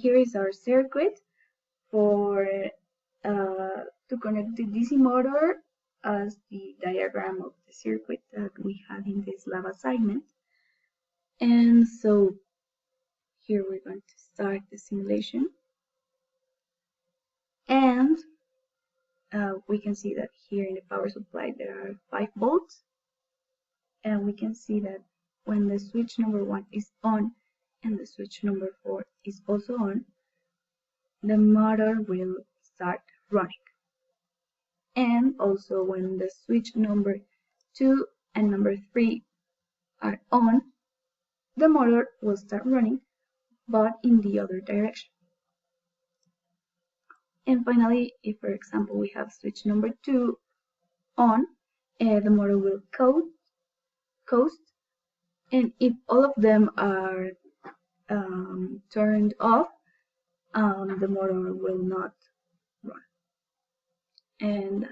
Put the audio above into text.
Here is our circuit for to connect the DC motor as the diagram of the circuit that we had in this lab assignment. And so here we're going to start the simulation. And we can see that here in the power supply there are 5 volts. And we can see that when the switch number 1 is on and the switch number 4 is also on, the motor will start running. And also when the switch number 2 and number 3 are on, the motor will start running, but in the other direction. And finally, if for example we have switch number 2 on, the motor will coast, and if all of them are turned off, the motor will not run. And